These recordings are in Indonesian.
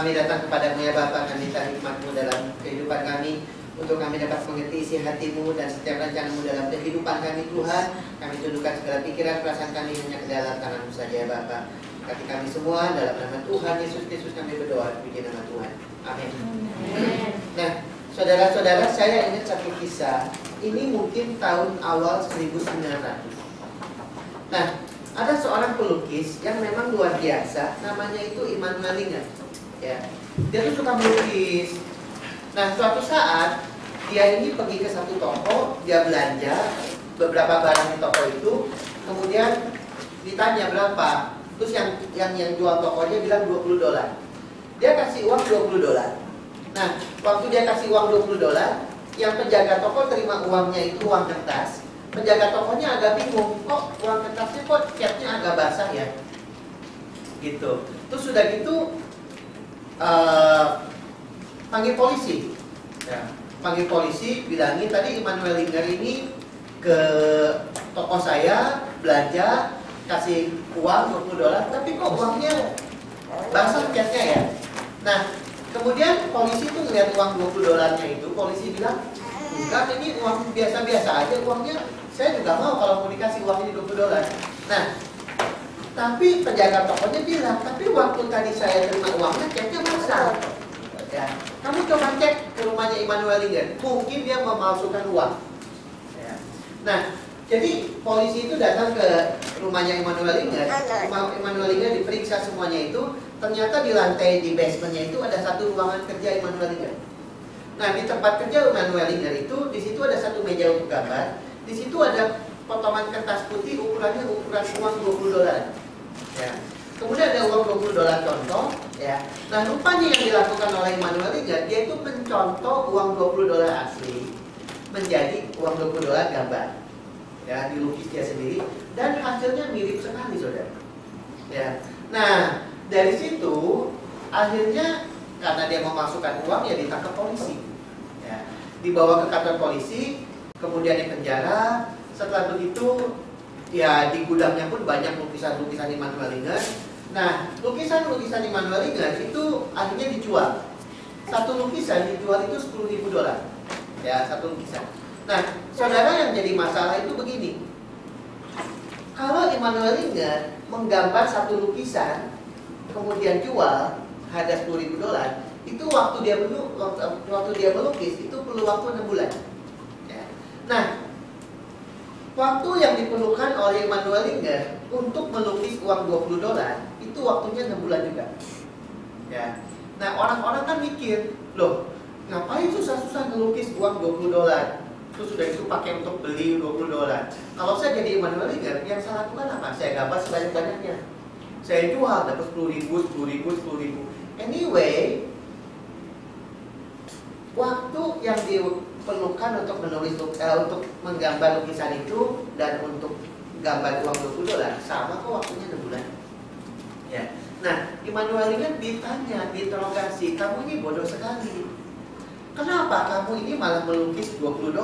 Kami datang kepadamu ya Bapa, kami minta hikmat-Mu dalam kehidupan kami, untuk kami dapat mengerti isi hati-Mu dan setiap rencana-Mu dalam kehidupan kami Tuhan. Kami tundukkan segala pikiran, perasaan kami hanya ke dalam tangan-Mu saja ya Bapa. Berkati kami semua, dalam nama Tuhan Yesus Kristus kami berdoa, puji nama Tuhan. Amin. Nah, saudara-saudara, saya ingat satu kisah. Ini mungkin tahun awal 1900. Nah, ada seorang pelukis yang memang luar biasa, namanya itu Immanuel Linger. Ya, dia tuh suka melukis. Nah, suatu saat dia ini pergi ke satu toko, dia belanja beberapa barang di toko itu, kemudian ditanya berapa. Terus yang jual tokonya bilang $20. Dia kasih uang $20. Nah, waktu dia kasih uang $20, yang penjaga toko terima uangnya itu uang kertas. Penjaga tokonya agak bingung, kok uang kertasnya kok catnya agak basah ya? Gitu. Terus sudah gitu panggil polisi. Ya, panggil polisi, bilangin tadi Immanuel Linger ini ke toko saya belanja, kasih uang $20, tapi kok uangnya basah catnya ya? Nah, kemudian polisi tuh ngeliat uang $20-nya itu, polisi bilang, enggak, ini uang biasa-biasa aja, uangnya saya juga mau kalau mau dikasih uang ini $20. Nah, tapi penjaga tokonya bilang, tapi waktu tadi saya terima uangnya catnya basah. Ya, kamu coba cek ke rumahnya Immanuel Linger, mungkin dia memalsukan uang. Ya. Nah, jadi polisi itu datang ke rumahnya Immanuel Linger. Immanuel Linger diperiksa semuanya itu. Ternyata di lantai di basementnya itu ada satu ruangan kerja Immanuel Linger. Nah, di tempat kerja Immanuel Linger itu, di situ ada satu meja untuk gambar. Di situ ada potongan kertas putih ukurannya ukuran uang $20. Ya. Kemudian ada uang $20 contoh. Ya. Nah, rupanya yang dilakukan oleh Immanuel Linger, dia itu mencontoh uang $20 asli menjadi uang $20 gambar. Ya, dilukis dia sendiri dan hasilnya mirip sekali, saudara. Ya. Nah, dari situ akhirnya karena dia memasukkan uang ya ditangkap polisi. Ya. Dibawa ke kantor polisi, kemudian dipenjara. Setelah begitu ya di gudangnya pun banyak lukisan-lukisan Immanuel Linger. Nah, lukisan-lukisan Immanuel Linger itu akhirnya dijual. Satu lukisan dijual itu $10.000. Ya, satu lukisan. Nah, saudara, yang jadi masalah itu begini. Kalau Immanuel Linger menggambar satu lukisan, kemudian jual harga $10.000, itu waktu dia melukis itu perlu waktu 6 bulan. Ya. Nah, waktu yang diperlukan oleh Immanuel Linger untuk melukis uang $20 itu waktunya 6 bulan juga. Ya. Nah, orang-orang kan mikir, loh, ngapain susah-susah ngelukis uang $20? Terus sudah itu pakai untuk beli $20. Kalau saya jadi Immanuel Linger, yang saya lakukan apa? Saya gambar sebanyak-banyaknya. Saya jual, dapat $10.000. Anyway, waktu yang diperlukan untuk menulis untuk menggambar lukisan itu dan untuk gambar uang $20 sama kok waktunya 6 bulan. Ya. Nah, Immanuel Linger ditanya, diinterogasi, kamu ini bodoh sekali. Kenapa kamu ini malah melukis $20?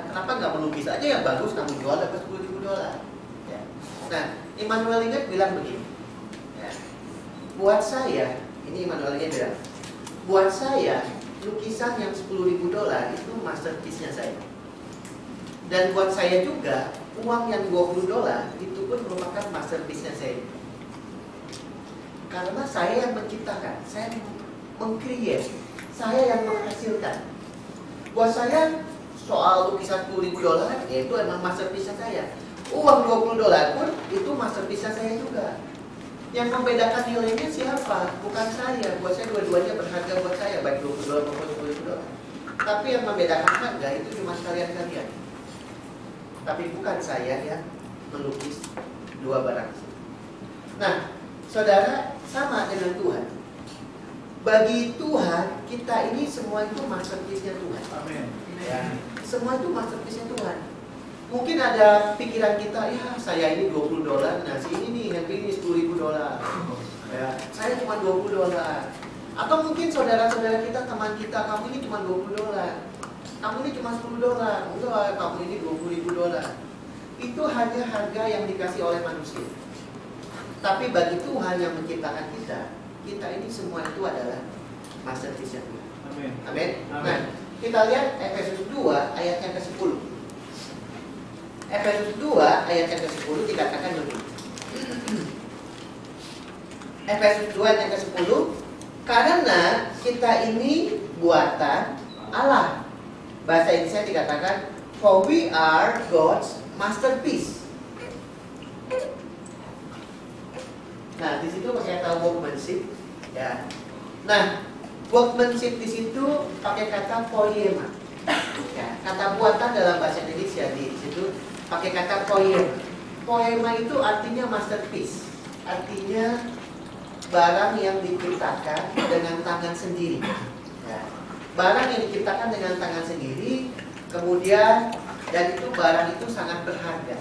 Kenapa nggak melukis aja yang bagus kamu jual dapat $10.000? Ya. Nah, Immanuel Linger bilang begini. Ya. Buat saya, ini Immanuel Linger bilang, buat saya lukisan yang $10.000 itu masterpiece-nya saya. Dan buat saya juga uang yang $20 itu pun merupakan masterpiece-nya saya. Karena saya yang menciptakan, saya meng-create, saya yang menghasilkan. Buat saya soal lukisan $10.000 itu emang masterpiece saya. Uang $20 pun itu masterpiece saya juga. Yang membedakan nilainya siapa? Bukan saya. Buat saya dua-duanya berharga buat saya, baik $20 maupun $10.000. Tapi yang membedakan harga itu cuma kalian-kalian. Tapi bukan saya yang melukis dua barang. Nah, saudara, sama dengan Tuhan. Bagi Tuhan, kita ini semua itu masterpiece-nya Tuhan. Amin. Ya, semua itu masterpiece-nya Tuhan. Mungkin ada pikiran kita, ya saya ini $20, nah si ini nih, yang ini $10.000. Ya, saya cuma $20. Atau mungkin saudara-saudara kita, teman kita, kamu ini cuma $20. Kamu ini cuma $10. Enggak, kamu ini $20.000. Itu hanya harga yang dikasih oleh manusia. Tapi bagi Tuhan yang menciptakan kita, kita ini semua itu adalah masterpiece Tuhan. Amin. Amin. Amin. Nah, kita lihat Efesus 2 ayat yang ke-10. Efesus 2 ayat yang ke-10 dikatakan begini. Efesus 2 ayat yang ke-10, karena kita ini buatan Allah. Bahasa Indonesia dikatakan, for we are God's masterpiece. Nah, di situ pakai kata workmanship, ya. Nah, workmanship di situ pakai kata poiema. Ya, kata buatan dalam bahasa Indonesia di situ pakai kata poiema. Poiema itu artinya masterpiece, artinya barang yang diciptakan dengan tangan sendiri. Ya. Barang yang diciptakan dengan tangan sendiri, kemudian dan itu barang itu sangat berharga.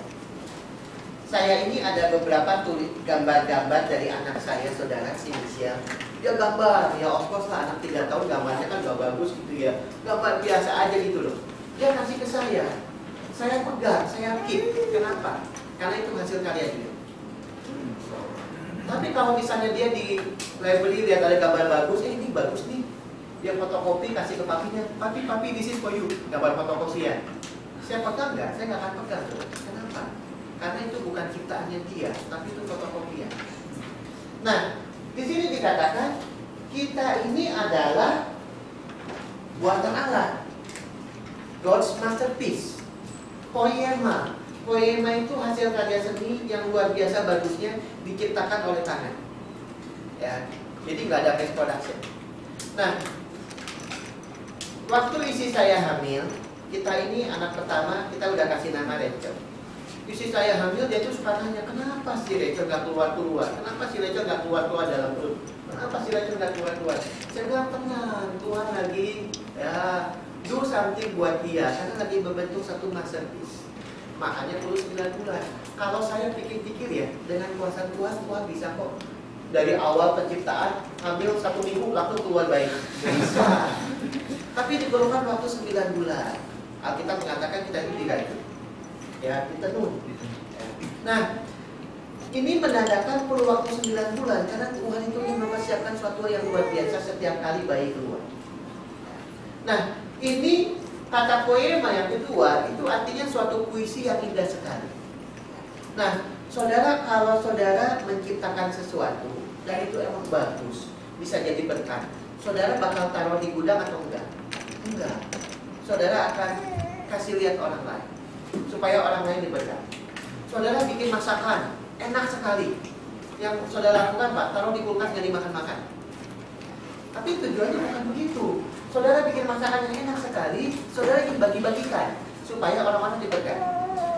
Saya ini ada beberapa gambar-gambar dari anak saya, saudara Sinisia. Dia gambar, ya of course lah, anak 3 tahun gambarnya kan gak bagus gitu ya. Gambar biasa aja gitu loh. Dia kasih ke saya pegang, saya keep. Kenapa? Karena itu hasil karya dia. Tapi kalau misalnya dia di library lihat ada gambar bagus, ini bagus nih. Dia fotokopi kasih ke papinya, papi this is for you, gambar fotokopian. Saya pegang nggak? Saya nggak akan pegang tuh. Kenapa? Karena itu bukan ciptaannya dia, tapi itu fotokopian. Nah, di sini dikatakan kita ini adalah buatan Allah, God's masterpiece, poiema. Poiema itu hasil karya seni yang luar biasa bagusnya, diciptakan oleh tangan. Ya, jadi nggak ada mass production. Nah, waktu istri saya hamil, kita ini anak pertama, kita udah kasih nama Rachel. Istri saya hamil, dia tuh suka nanya, kenapa si Rachel nggak keluar-keluar? Kenapa si Rachel nggak keluar-keluar dalam perut? Kenapa si Rachel nggak keluar-keluar? Saya bilang, tenang, Tuhan lagi ya do something buat dia, karena lagi membentuk satu masterpiece. Makanya perlu 9 bulan. Kalau saya pikir-pikir ya, dengan kuasa Tuhan, Tuhan bisa kok. Dari awal penciptaan, hamil 1 minggu langsung keluar bayi. Bisa. Tapi diperlukan waktu 9 bulan. Alkitab mengatakan kita ini diganti. Ya, ditenun. Nah, ini menandakan perlu waktu 9 bulan karena Tuhan itu ingin mempersiapkan suatu yang luar biasa setiap kali bayi keluar. Nah, ini kata poema yang kedua itu artinya suatu puisi yang indah sekali. Nah, saudara, kalau saudara menciptakan sesuatu dan itu emang bagus, bisa jadi berkat, saudara bakal taruh di gudang atau enggak? Enggak. Saudara akan kasih lihat orang lain supaya orang lain diberkati. Saudara bikin masakan enak sekali, yang saudara lakukan Pak, taruh di kulkas nggak dimakan-makan. Tapi tujuannya bukan begitu. Saudara bikin masakan yang enak sekali, saudara ingin bagi-bagikan supaya orang-orang diberkati.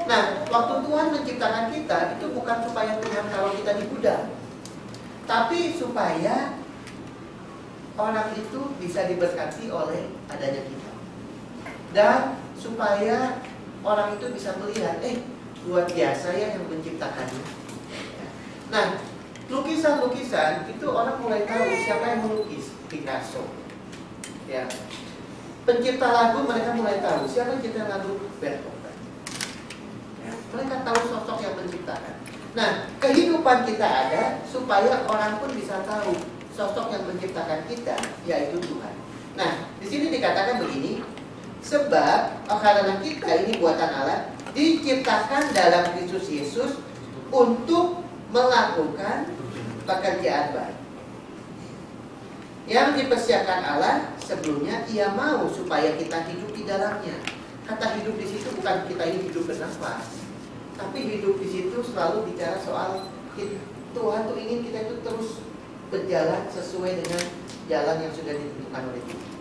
Nah, waktu Tuhan menciptakan kita itu bukan supaya Tuhan taruh kita di gudang, tapi supaya orang itu bisa diberkati oleh adanya kita. Dan supaya orang itu bisa melihat, luar biasa ya yang menciptakannya. Nah, lukisan-lukisan itu orang mulai tahu siapa yang melukis. Picasso. Ya. Pencipta lagu mereka mulai tahu siapa yang mencipta lagu Beethoven. Ya. Mereka tahu sosok yang menciptakan. Nah, kehidupan kita ada supaya orang pun bisa tahu sosok yang menciptakan kita, yaitu Tuhan. Nah, di sini dikatakan begini, sebab karena kita ini buatan Allah, diciptakan dalam Kristus Yesus untuk melakukan pekerjaan baik yang dipersiapkan Allah sebelumnya. Ia mau supaya kita hidup di dalamnya. Kata hidup di situ bukan kita ini hidup bernafas, tapi hidup di situ selalu bicara soal Tuhan tuh ingin kita itu terus berjalan sesuai dengan jalan yang sudah ditentukan oleh Tuhan.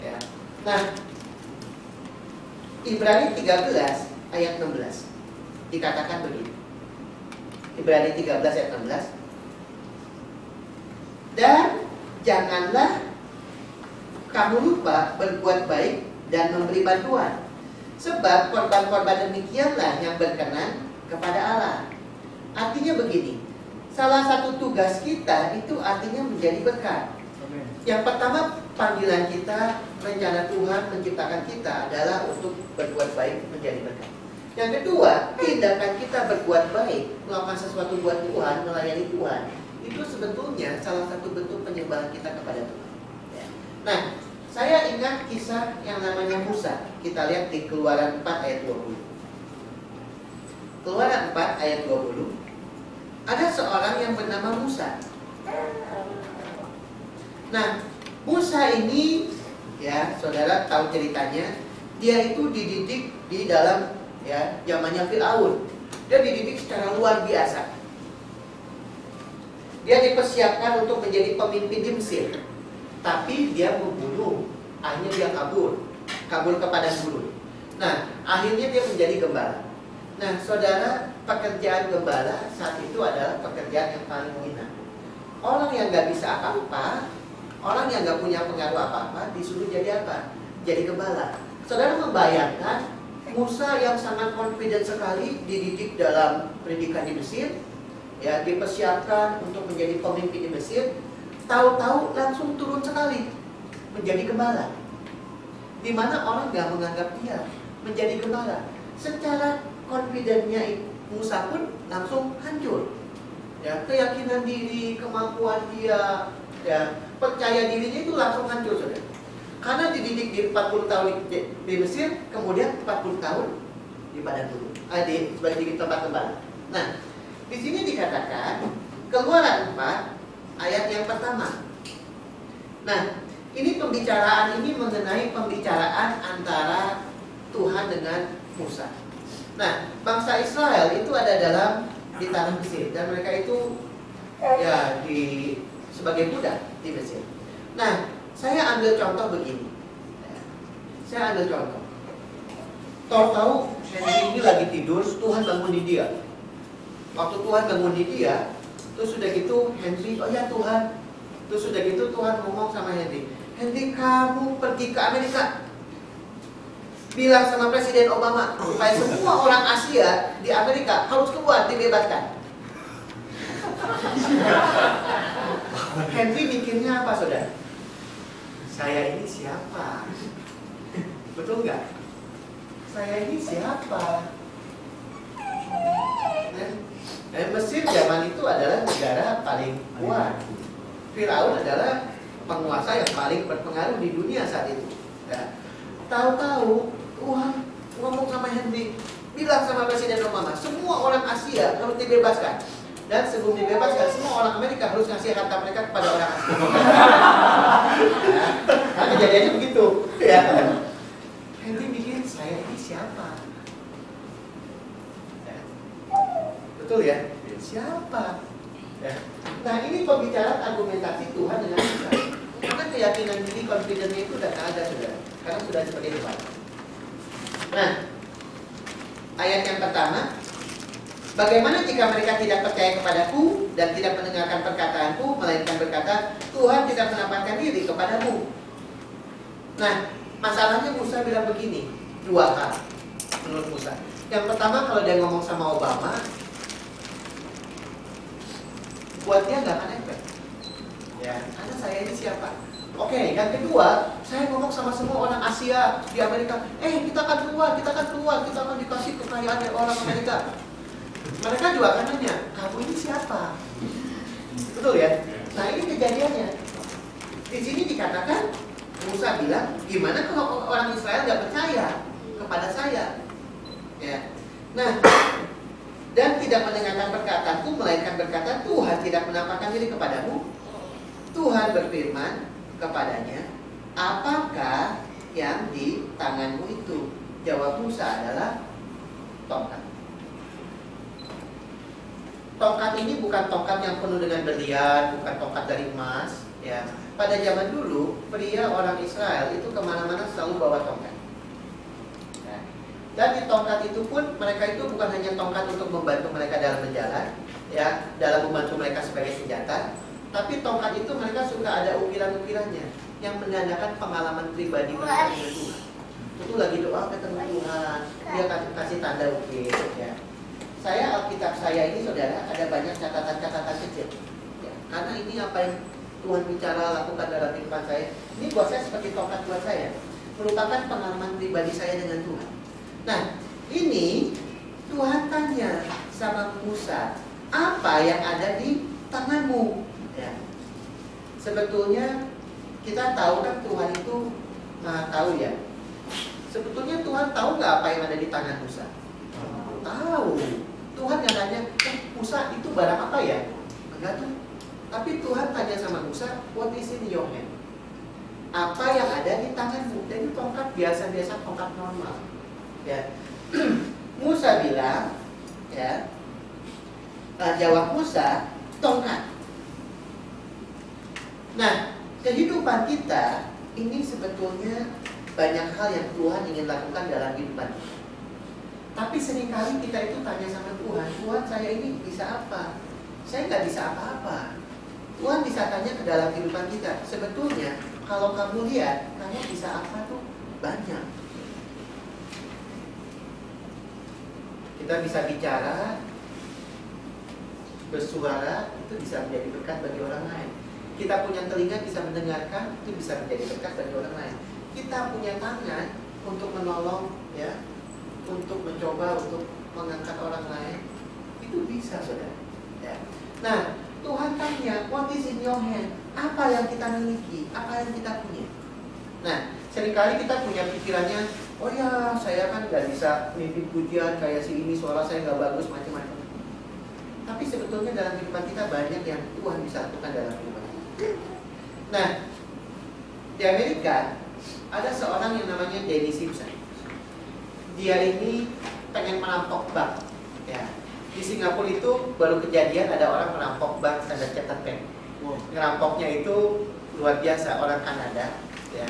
Ya. Nah, Ibrani 13 ayat 16 dikatakan begini. Ibrani 13 ayat 16. Dan janganlah kamu lupa berbuat baik dan memberi bantuan, sebab korban-korban demikianlah yang berkenan kepada Allah. Artinya begini, salah satu tugas kita itu artinya menjadi berkat. Yang pertama, panggilan kita, rencana Tuhan menciptakan kita adalah untuk berbuat baik, menjadi berkat. Yang kedua, tindakan kita berbuat baik, melakukan sesuatu buat Tuhan, melayani Tuhan, itu sebetulnya salah satu bentuk penyembahan kita kepada Tuhan. Nah, saya ingat kisah yang namanya Musa. Kita lihat di Keluaran 4 ayat 20. Keluaran 4 ayat 20. Ada seorang yang bernama Musa. Nah, Musa ini, ya, saudara tahu ceritanya. Dia itu dididik di dalam, ya, zamannya Firaun. Dia dididik secara luar biasa. Dia dipersiapkan untuk menjadi pemimpin di Mesir. Tapi dia membunuh. Akhirnya dia kabur ke padang gurun. Nah, akhirnya dia menjadi gembala. Nah, saudara, pekerjaan gembala saat itu adalah pekerjaan yang paling hina. Orang yang gak bisa apa-apa, orang yang gak punya pengaruh apa-apa, disuruh jadi apa? Jadi gembala. Saudara membayangkan Musa yang sangat confident sekali, dididik dalam pendidikan di Mesir, ya, dipersiapkan untuk menjadi pemimpin di Mesir, tahu-tahu langsung turun sekali menjadi gembala, di mana orang gak menganggap dia menjadi gembala. Secara confidentnya Musa pun langsung hancur. Ya, keyakinan diri, kemampuan dia, ya, percaya dirinya itu langsung hancur, saudara. Karena dididik di 40 tahun di Mesir, kemudian 40 tahun di padang gurun, di tempat gembala. Nah, di sini dikatakan Keluaran 4 ayat yang pertama. Nah, ini pembicaraan ini mengenai pembicaraan antara Tuhan dengan Musa. Nah, bangsa Israel itu ada di tanah Mesir, dan mereka itu, ya, sebagai budak di Mesir. Nah, saya ambil contoh begini. Saya ambil contoh. Tahu-tahu Henry ini lagi tidur, Tuhan bangunin dia. Waktu Tuhan bangunin dia, terus sudah gitu Henry, oh ya Tuhan. Terus sudah gitu Tuhan ngomong sama Henry, Henry, kamu pergi ke Amerika, bilang sama Presiden Obama supaya semua orang Asia di Amerika harus keluar, dibebaskan. Henry mikirnya apa, saudara? Saya ini siapa? Betul nggak? Saya ini siapa? Dan Mesir zaman itu adalah negara paling kuat. Firaun adalah penguasa yang paling berpengaruh di dunia saat itu. Ya. Tahu-tahu Tuhan ngomong sama Henry, bilang sama Presiden Obama, semua orang Asia harus dibebaskan. Dan sebelum dibebaskan, semua orang Amerika harus ngasih harta mereka kepada orang Asia. Ya. Nah, kejadiannya begitu. Ya. Henry mikir, saya ini siapa? Ya. Betul ya? Siapa? Ya. Nah, ini pembicaraan argumentasi Tuhan dengan Musa. Karena keyakinan diri, confidence-nya itu sudah ada, saudara. Karena sudah sebagai depan. Nah, ayat yang pertama, bagaimana jika mereka tidak percaya kepadaku dan tidak mendengarkan perkataanku, melainkan berkata, Tuhan tidak menampakkan diri kepadamu. Nah, masalahnya Musa bilang begini, dua hal menurut Musa. Yang pertama, kalau dia ngomong sama Obama, buat dia nggak akan efek. Ya, karena saya ini siapa? Oke, yang kedua, saya ngomong sama semua orang Asia di Amerika, kita akan keluar, kita akan dikasih kekayaan orang Amerika. Mereka juga akan nanya, kamu ini siapa? Betul ya? Nah, ini kejadiannya. Di sini dikatakan, Musa bilang, gimana kalau orang Israel nggak percaya kepada saya? Ya. Nah, dan tidak mendengarkan perkataanku, melainkan berkata, Tuhan tidak menampakkan diri kepadamu. Tuhan berfirman kepadanya, apakah yang di tanganmu itu? Jawab Musa adalah tongkat. Tongkat ini bukan tongkat yang penuh dengan berlian, bukan tongkat dari emas. Ya, pada zaman dulu pria orang Israel itu kemana-mana selalu bawa tongkat. Nah, dan di tongkat itu pun mereka itu bukan hanya tongkat untuk membantu mereka dalam berjalan, ya, dalam membantu mereka sebagai senjata. Tapi tongkat itu mereka suka ada ukiran-ukirannya yang menandakan pengalaman pribadi mereka dengan Tuhan. Itu lagi doa ketemu Tuhan, dia kasih tanda ukir. Ya. Saya Alkitab saya ini, saudara, ada banyak catatan-catatan kecil. Ya. Karena ini apa yang Tuhan bicara lakukan dalam kehidupan saya. Ini buat saya seperti tongkat buat saya, merupakan pengalaman pribadi saya dengan Tuhan. Nah, ini Tuhan tanya sama Musa, apa yang ada di tanganmu? Ya. Sebetulnya kita tahu kan Tuhan itu tahu ya. Sebetulnya Tuhan tahu nggak apa yang ada di tangan Musa? Tahu. Tuhan nggak tanya, Musa itu barang apa ya? Enggak tuh. Tapi Tuhan tanya sama Musa, what is in your hand? Apa yang ada di tanganmu? Jadi tongkat biasa-biasa, tongkat normal. Ya. Musa bilang, ya. Jawab Musa, tongkat. Nah, kehidupan kita ini sebetulnya banyak hal yang Tuhan ingin lakukan dalam kehidupan kita. Tapi seringkali kita itu tanya sama Tuhan, Tuhan saya ini bisa apa? Saya nggak bisa apa-apa. Tuhan bisa tanya ke dalam kehidupan kita. Sebetulnya kalau kamu lihat, kamu bisa apa tuh? Banyak. Kita bisa bicara, bersuara, itu bisa menjadi berkat bagi orang lain. Kita punya telinga bisa mendengarkan, itu bisa menjadi berkat bagi orang lain. Kita punya tangan untuk menolong, ya, untuk mencoba untuk mengangkat orang lain, itu bisa, saudara. Ya. Nah, Tuhan tanya, what is in your hand? Apa yang kita miliki? Apa yang kita punya? Nah, seringkali kita punya pikirannya, oh ya, saya kan nggak bisa mimpi pujian kayak si ini, suara saya nggak bagus, macam-macam. Tapi sebetulnya dalam kehidupan kita banyak yang Tuhan bisa lakukan dalam kehidupan kita. Nah, di Amerika ada seorang yang namanya Danny Simpson. Dia ini pengen merampok bank. Ya. Di Singapura itu baru kejadian ada orang merampok bank Standard Chartered Bank. Ngerampoknya itu luar biasa, orang Kanada. Ya.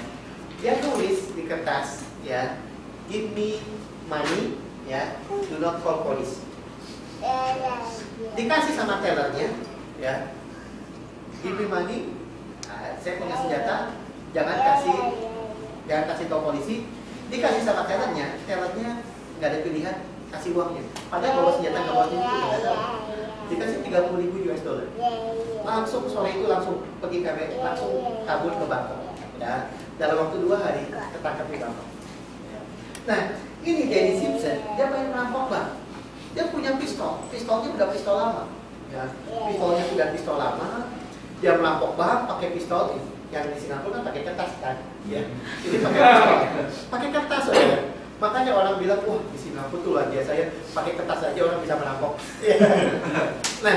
Dia tulis di kertas, ya, give me money, ya, do not call police. Dikasih sama tellernya, ya, give me money, saya punya senjata, jangan kasih tahu polisi. Dikasih sama tellernya nggak ada pilihan, kasih uangnya. Padahal bawa senjata nggak bawa senjata, nggak tahu. Dikasih 30.000 US dollar. Langsung sore itu langsung pergi langsung kabur ke Bangkok. Ya, dalam waktu 2 hari ketangkap di Bangkok. Nah, ini Danny Simpson, dia pengen merampok bank. Dia punya pistol, pistolnya udah pistol lama. Ya, pistolnya udah pistol lama. Dia merampok bank pakai pistol ini. Yang di Singapura kan pakai kertas kan, ya. Jadi pakai kertas saja. Makanya orang bilang, wah di Singapura tuh luar biasa ya, pakai kertas aja orang bisa merampok. Nah,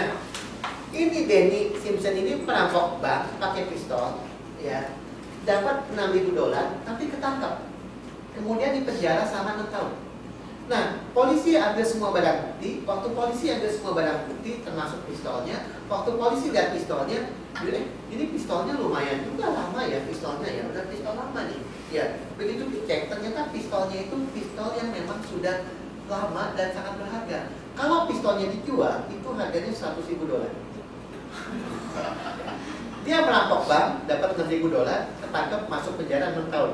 ini Danny Simpson ini merampok bank pakai pistol, ya, dapat 6.000 dolar, tapi ketangkap. Kemudian dipenjara selama 6 tahun. Nah, polisi ambil semua barang bukti. Waktu polisi ambil semua barang bukti, termasuk pistolnya. Waktu polisi lihat pistolnya, ini pistolnya lumayan juga lama ya pistolnya ya, udah pistol lama nih. Ya, begitu dicek ternyata pistolnya itu pistol yang memang sudah lama dan sangat berharga. Kalau pistolnya dijual, itu harganya 100.000 dolar. Dia merampok bank, dapat 6.000 dolar, tertangkap, masuk penjara 6 tahun.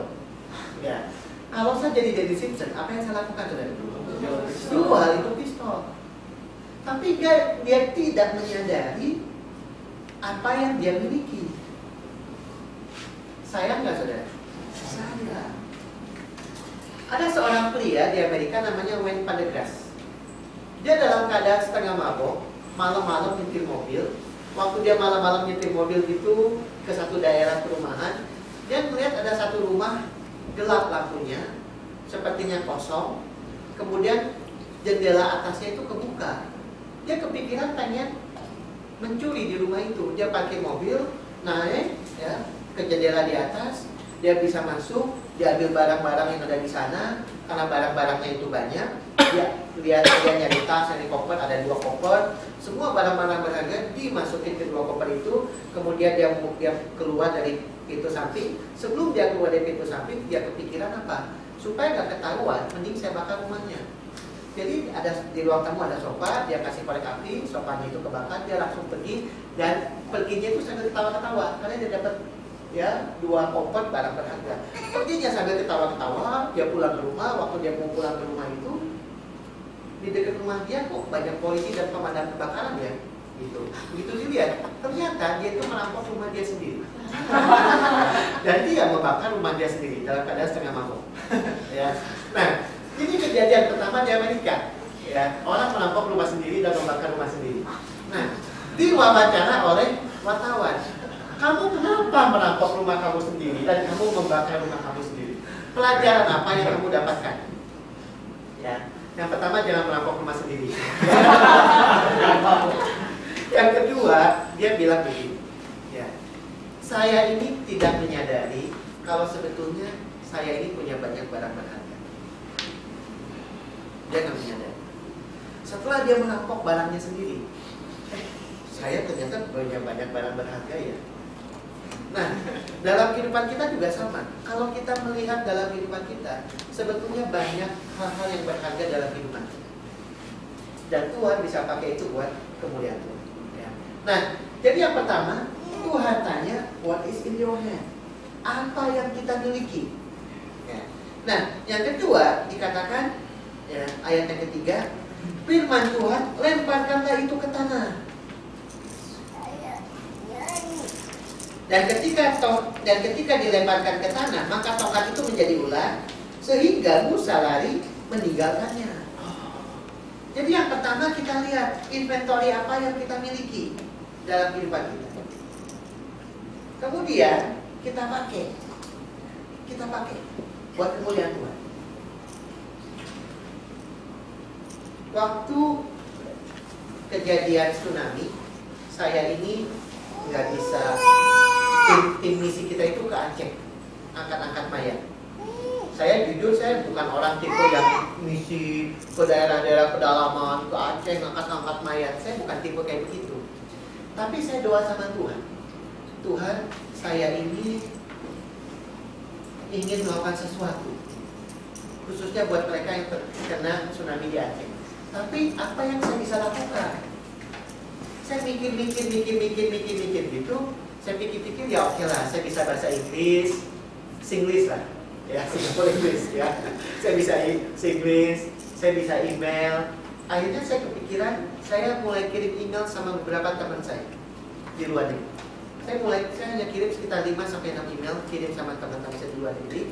Ya. Kalau saya jadi Danny Simpson, apa yang saya lakukan saudara? Jual itu pistol. Tapi dia tidak menyadari apa yang dia miliki. Sayang nggak saudara? Sayang. Ada seorang pria di Amerika namanya Wayne Pendergrass. Dia dalam keadaan setengah mabok, malam-malam nyetir mobil. Waktu dia malam-malam nyetir mobil gitu ke satu daerah perumahan, dia melihat ada satu rumah gelap lampunya, sepertinya kosong. Kemudian jendela atasnya itu kebuka. Dia kepikiran pengen mencuri di rumah itu. Dia parkir mobil, naik, ya, ke jendela di atas. Dia bisa masuk, dia ambil barang-barang yang ada di sana. Karena barang-barangnya itu banyak, dia nyari tas, nyari koper, ada 2 koper. Semua barang-barang berharga dimasukin ke 2 koper itu. Kemudian dia keluar dari pintu samping. Sebelum dia keluar dari pintu samping, dia kepikiran apa? Supaya nggak ketahuan, mending saya bakar rumahnya. Jadi ada di ruang tamu ada sofa, dia kasih korek api, sofanya itu kebakar, dia langsung pergi. Dan perginya itu sambil ketawa-ketawa, karena dia dapat, ya, 2 koper barang berharga. Perginya sambil ketawa-ketawa, dia pulang ke rumah. Waktu dia mau pulang ke rumah itu, di dekat rumah dia kok banyak polisi dan pemadam kebakaran ya. Gitu. Begitu dilihat, ternyata dia itu merampok rumah dia sendiri. Dan dia membakar rumah dia sendiri dalam keadaan setengah mabuk. Ya. Nah, ini kejadian pertama di Amerika. Ya, orang merampok rumah sendiri dan membakar rumah sendiri. Nah, diwawancara oleh wartawan. Kamu kenapa merampok rumah kamu sendiri dan kamu membakar rumah kamu sendiri? Pelajaran apa yang kamu dapatkan? Ya, yang pertama jangan merampok rumah sendiri. Yang kedua, dia bilang begini, ya, saya ini tidak menyadari kalau sebetulnya saya ini punya banyak barang berharga. Dia nggak menyadari. Setelah dia merampok barangnya sendiri, saya ternyata punya banyak barang berharga ya. Nah, dalam kehidupan kita juga sama. Kalau kita melihat dalam kehidupan kita, sebetulnya banyak hal-hal yang berharga dalam kehidupan kita. Dan Tuhan bisa pakai itu buat kemuliaan Tuhan. Ya. Nah, jadi yang pertama, Tuhan tanya, what is in your hand? Apa yang kita miliki? Ya. Nah, yang kedua dikatakan, ya, ayat yang ketiga, firman Tuhan, lemparkanlah itu ke tanah. Dan ketika dilemparkan ke tanah, maka tongkat itu menjadi ular, sehingga Musa lari meninggalkannya. Jadi yang pertama kita lihat inventory apa yang kita miliki dalam kehidupan kita. Kemudian kita pakai buat kemuliaan Tuhan. Waktu kejadian tsunami, saya ini nggak bisa, tim misi kita itu ke Aceh, angkat-angkat mayat. Saya jujur, saya bukan orang tipe yang misi ke daerah-daerah pedalaman, ke Aceh, ngangkat-ngangkat mayat. Saya bukan tipe kayak begitu. Tapi saya doa sama Tuhan, Tuhan, saya ini ingin melakukan sesuatu, khususnya buat mereka yang terkena tsunami di Aceh. Tapi apa yang saya bisa lakukan? Saya mikir gitu. Saya pikir ya oke lah, saya bisa bahasa Inggris, Singlish lah, ya, Singapore English ya. Saya bisa Singlish, saya bisa email. Akhirnya saya kepikiran, saya mulai kirim email sama beberapa teman saya di luar negeri. Saya hanya kirim sekitar 5-6 email, kirim sama teman-teman saya di luar negeri.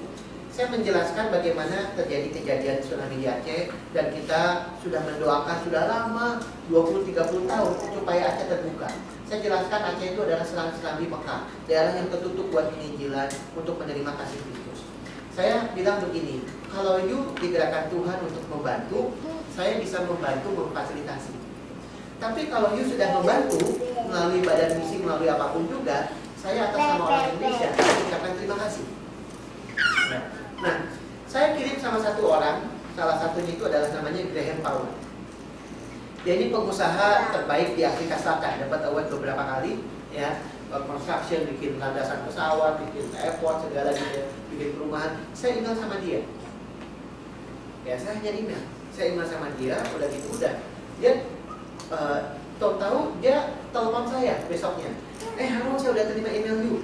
Saya menjelaskan bagaimana terjadi kejadian tsunami di Aceh, dan kita sudah mendoakan sudah lama, 20-30 tahun, supaya Aceh terbuka. Saya jelaskan Aceh itu adalah serambi Mekah, daerah yang tertutup buat penginjilan untuk menerima kasih Kristus. Saya bilang begini, kalau you digerakkan Tuhan untuk membantu, saya bisa membantu memfasilitasi. Tapi kalau you sudah membantu melalui badan misi, melalui apapun juga, saya atas nama orang Indonesia mengucapkan terima kasih. Nah, saya kirim sama satu orang, salah satunya itu adalah namanya Graham Powell. Dia ini pengusaha terbaik di Afrika Selatan, dapat award beberapa kali, ya, construction, bikin landasan pesawat, bikin airport, segala gitu, bikin perumahan. Saya email sama dia. Ya, saya hanya email. Saya email sama dia, udah gitu udah. Dia tahu dia telepon saya besoknya. Halo, saya udah terima email you.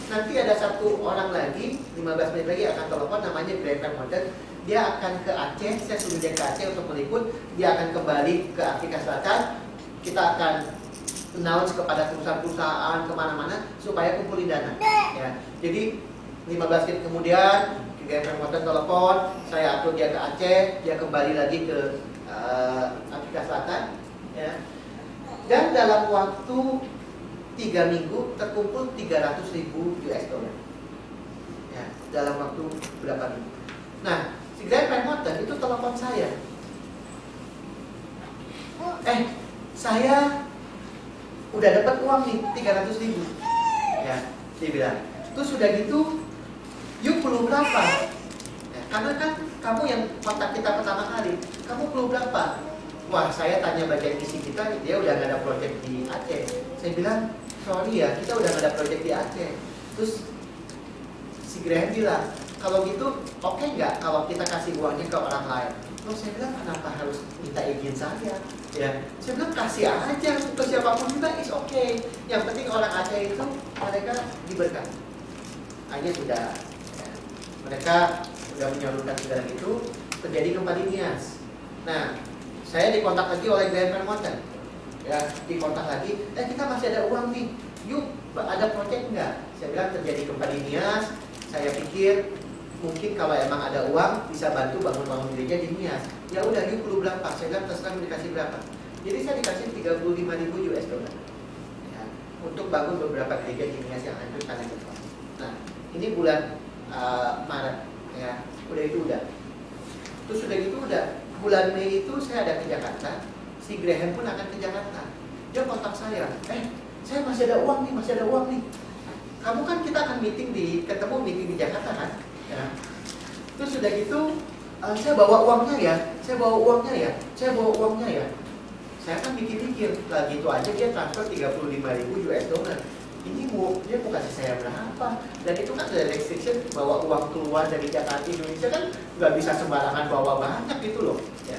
Nanti ada satu orang lagi, 15 menit lagi akan telepon, namanya Graham Powell. Dia akan ke Aceh, saya suruh dia ke Aceh untuk meliput. Dia akan kembali ke Afrika Selatan. Kita akan announce kepada perusahaan-perusahaan kemana-mana supaya kumpulin dana. Ya. Jadi 15 menit kemudian Graham Powell telepon, saya atur dia ke Aceh, dia kembali lagi ke Afrika Selatan. Ya. Dan dalam waktu 3 minggu terkumpul 300.000 US dollar. Ya, dalam waktu berapa minggu. Nah, si Graham Powell itu telepon saya. Saya udah dapat uang nih 300.000. Ya, dia bilang. Terus sudah gitu, you perlu berapa? Ya, karena kan kamu yang kontak kita pertama kali, kamu perlu berapa? Wah, saya tanya bagian misi kita, dia udah gak ada project di Aceh. Saya bilang, sorry ya, kita udah gak ada project di Aceh. Terus si Graham bilang, kalau gitu oke nggak kalau kita kasih uangnya ke orang lain? Terus saya bilang, kenapa harus minta izin saya? Ya, saya bilang kasih aja ke siapapun juga, is okay. Yang penting orang Aceh itu mereka diberkati. Akhirnya sudah, ya, mereka sudah menyalurkan segala itu, terjadi gempa di Nias. Nah, saya dikontak lagi oleh Graham Powell. Ya, dikontak lagi, kita masih ada uang nih, yuk ada proyek nggak? Saya bilang terjadi gempa di Nias, saya pikir mungkin kalau emang ada uang bisa bantu bangun-bangun gereja di Nias. Ya udah, yuk perlu berapa? Saya bilang terserah mau dikasih berapa. Jadi saya dikasih 35.000 US dollar. Ya. untuk bangun beberapa gereja Genius yang hancur karena gempa. Nah, ini bulan Maret, ya, udah itu udah. Terus udah gitu udah bulan Mei itu saya ada ke Jakarta, si Graham pun akan ke Jakarta. Dia kontak saya, saya masih ada uang nih, masih ada uang nih. Kamu kan kita akan meeting di Jakarta kan? Ya. Terus udah gitu, saya bawa uangnya ya, saya bawa uangnya ya, saya bawa uangnya ya. Saya kan mikir-mikir, lah gitu aja dia transfer 35.000 US dollar. Ini dia mau kasih saya berapa? Dan itu kan ada restriction bawa uang keluar dari Jakarta Indonesia kan nggak bisa sembarangan bawa banyak gitu loh. Ya.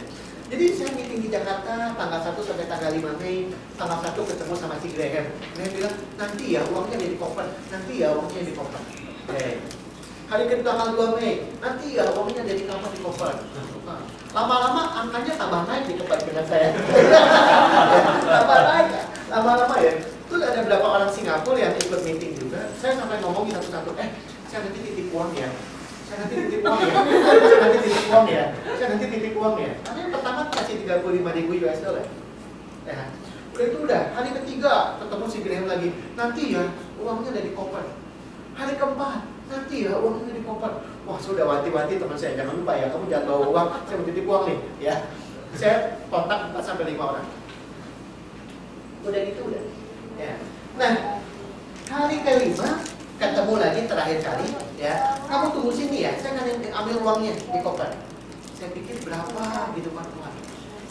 Jadi saya meeting di Jakarta tanggal 1 sampai tanggal 5 Mei, tanggal 1 ketemu sama si Graham. Graham bilang, nanti ya uangnya di koper, nanti ya uangnya di koper. Hari ke tanggal 2 Mei, nanti ya uangnya jadi kamar di koper. Lama-lama angkanya tambah naik di tempat dengan saya. Tambah naik, lama-lama ya. Terus ada beberapa orang Singapura yang ikut meeting juga. Saya sampai ngomongin satu-satu, saya nanti titip uang ya. Saya nanti titip uang ya. Saya nanti titip uang ya. Saya nanti titip uang ya. Karena yang pertama kasih 35.000 US dollar. Ya. Udah itu udah. Hari ketiga ketemu si Graham lagi. Nanti ya uangnya ada di koper. Hari keempat, nanti ya uangnya di koper. Wah, sudah wanti-wanti teman saya, jangan lupa ya, kamu jangan bawa uang, saya mau titip uang nih, ya. Saya kontak 4 sampai 5 orang. Udah gitu udah. Ya. Nah, hari kelima ketemu lagi terakhir kali, ya. Kamu tunggu sini ya, saya akan ambil uangnya di koper. Saya pikir berapa gitu kan uang.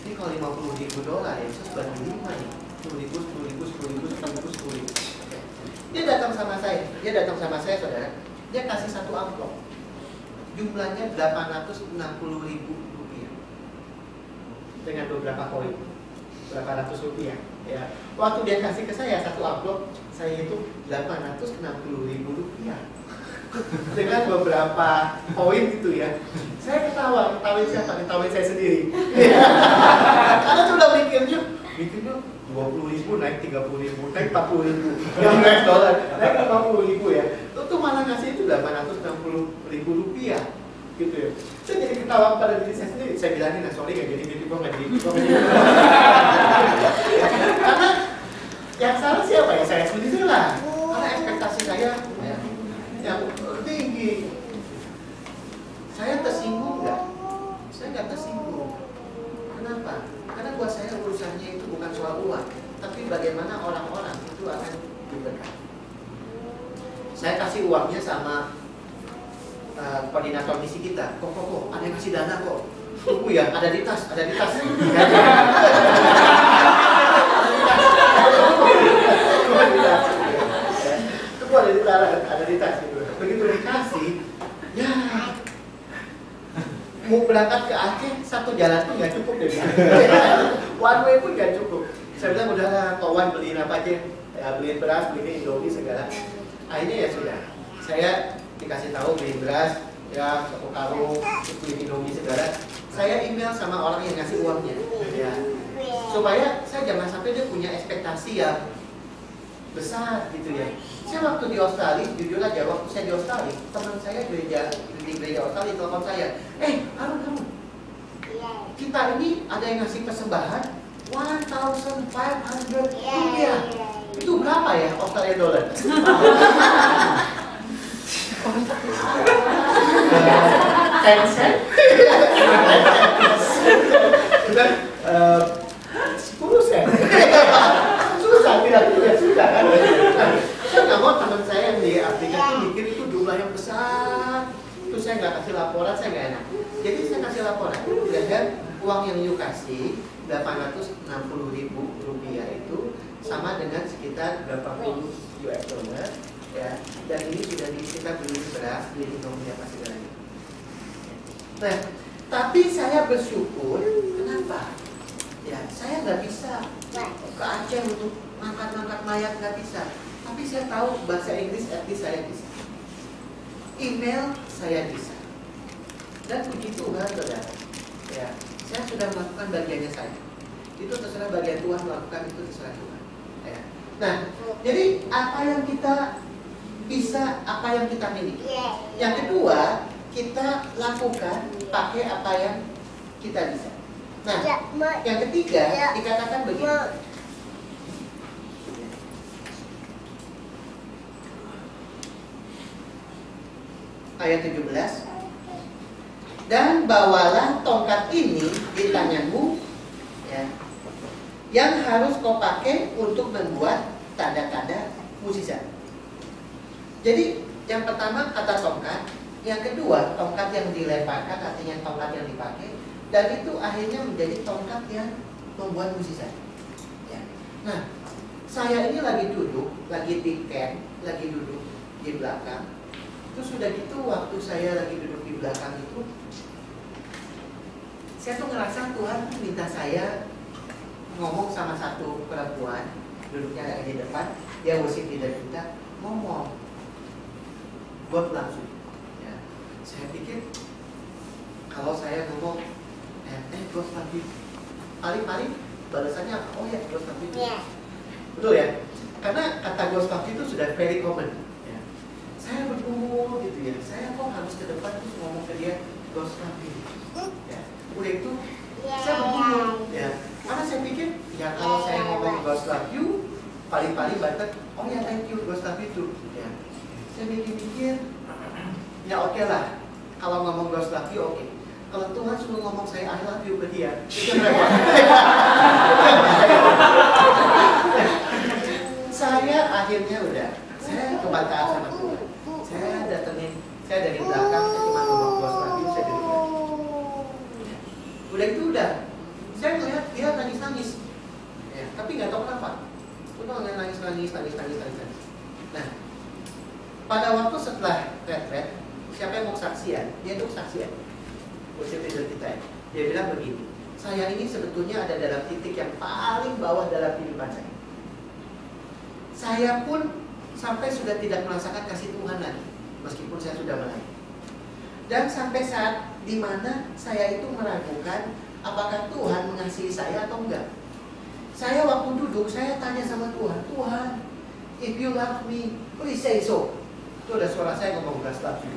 Ini kalau 50.000 dolar ya, saya sudah 5 nih. 10.000. Dia datang sama saya, saudara. Dia kasih satu amplop. Jumlahnya 860.000 rupiah. Dengan beberapa koin. Berapa ratus rupiah. Ya. Waktu dia kasih ke saya satu amplop, saya itu 860.000 rupiah. Dengan beberapa koin gitu ya. Saya ketawain siapa? Ketawain saya sendiri. Karena sudah mikirnya 20.000 naik 30.000, naik 40.000, yang US dollar, naik 50.000 ya. Itu malah ngasih itu 860.000 rupiah, gitu ya. Saya jadi ketawa pada diri saya sendiri. Saya bilangin, sorry gak jadi gitu, gue gak jadi. Karena yang salah siapa ya? Saya sendiri lah. Karena ekspektasi saya yang tinggi. Saya tersinggung nggak? Saya nggak tersinggung. Kenapa? Karena buat saya urusannya itu bukan soal uang, tapi bagaimana orang-orang itu akan diberkati. Saya kasih uangnya sama koordinator misi kita. Kok, ada yang kasih dana kok. Tunggu ya, ada di tas. Itu ada di tas. Begitu dikasih, ya mau berangkat ke Aceh, satu jalan pun nggak cukup deh. One way pun nggak cukup. Saya bilang udahlah, kawan beliin apa aja, ya, beliin beras, beliin Indomie segala. Akhirnya ya sudah, saya dikasih tahu beliin beras, ya 1 karung, beliin Indomie segala. Saya email sama orang yang ngasih uangnya, ya, supaya saya jangan sampai dia punya ekspektasi yang besar gitu ya. Saya waktu di Australia, jujur aja, waktu saya di Australia, teman saya di gereja Australia telepon saya, kamu, kita ini ada yang ngasih persembahan 1.500 rupiah. Itu berapa ya Australia dollar? 10 sen? 10 sen? Susah, tidak susah kan? Saya nggak mau teman saya yang di Afrika itu mikir itu jumlah yang besar. Terus saya nggak kasih laporan, saya nggak enak. Jadi saya kasih laporan, dan uang yang you kasih 860.000 rupiah itu sama dengan sekitar berapa puluh US dollar, ya. Dan ini sudah kita beli beras, beli Indomie apa segalanya. Nah, tapi saya bersyukur, kenapa? Ya, saya nggak bisa ke Aceh untuk ngangkat-ngangkat mayat, nggak bisa. Tapi saya tahu bahasa Inggris, at least saya bisa. Email saya bisa. Dan puji Tuhan, saudara, ya, saya sudah melakukan bagiannya saya. Itu terserah bagian Tuhan melakukan, itu terserah Tuhan. Ya. Nah, jadi apa yang kita bisa, apa yang kita miliki. Yang kedua, kita lakukan pakai apa yang kita bisa. Nah, yang ketiga dikatakan begini. ayat 17. Dan bawalah tongkat ini di tanganmu, ya, yang harus kau pakai untuk membuat tanda-tanda mukjizat. Jadi yang pertama kata tongkat, yang kedua tongkat yang dilemparkan, artinya tongkat yang dipakai, dan itu akhirnya menjadi tongkat yang membuat mukjizat. Ya. Nah, saya ini lagi duduk, lagi di camp, lagi duduk di belakang. Terus sudah gitu waktu saya lagi duduk di belakang itu, saya tuh ngerasa Tuhan minta saya ngomong sama satu perempuan, duduknya di depan, dia worship leader kita, ngomong, buat langsung. Ya. Saya pikir kalau saya ngomong, Ghost love you, paling balasannya, oh ya Ghost love you. Yeah. Betul ya? Karena kata Ghost love you itu sudah very common. Ya. Saya bergumul gitu ya, saya kok harus ke depan terus ngomong ke dia Ghost love you. Ya. Udah itu saya bergumul. Ya. Karena saya pikir, ya kalau saya ngomong Ghost love you, paling batas, oh ya thank you Ghost love you too. Ya. Saya mikir, ya oke lah, kalau ngomong Ghost love you oke. Kalau Tuhan suruh ngomong saya I love you ke dia, itu repot. Saya akhirnya udah, saya kebantaan sama Tuhan. Saya datengin, saya dari belakang, saya cuma ngomong Ghost love you, saya dari belakang. Udah itu udah, saya ngeliat dia nangis-nangis, ya, tapi nggak tahu kenapa. Udah nangis. Nah, pada waktu setelah retret, siapa yang mau kesaksian? Dia tuh kesaksian. Worship leader kita. Dia bilang begini, saya ini sebetulnya ada dalam titik yang paling bawah dalam kehidupan saya. Saya pun sampai sudah tidak merasakan kasih Tuhan lagi, meskipun saya sudah melayani. Dan sampai saat dimana saya itu meragukan apakah Tuhan mengasihi saya atau enggak. Saya waktu duduk, saya tanya sama Tuhan, Tuhan, if you love me, please say so. Itu ada suara saya ngomong Ghost love you.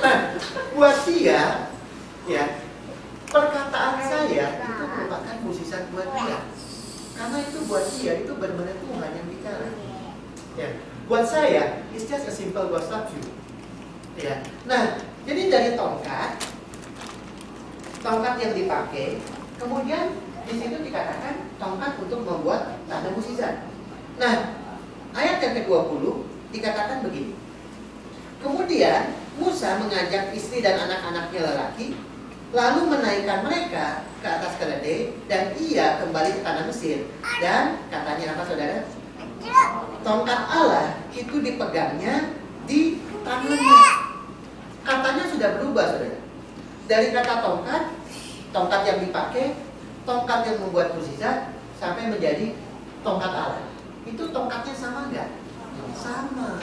Nah, buat dia, ya, perkataan saya itu merupakan mukjizat buat dia. Karena itu buat dia, itu benar-benar Tuhan yang bicara. Ya, buat saya, it's just a simple Ghost love you. Ya, nah, jadi dari tongkat yang dipakai, kemudian di situ dikatakan tongkat untuk membuat tanda mukjizat. Nah, ayat yang ke-20 dikatakan begini. Kemudian Musa mengajak istri dan anak-anaknya lelaki, lalu menaikkan mereka ke atas keledai, dan ia kembali ke tanah Mesir. Dan katanya apa saudara? Tongkat Allah itu dipegangnya di tangannya. Katanya sudah berubah saudara. Dari kata tongkat yang dipakai, tongkat yang membuat mukjizat, sampai menjadi tongkat Allah. Itu tongkatnya sama nggak? Sama.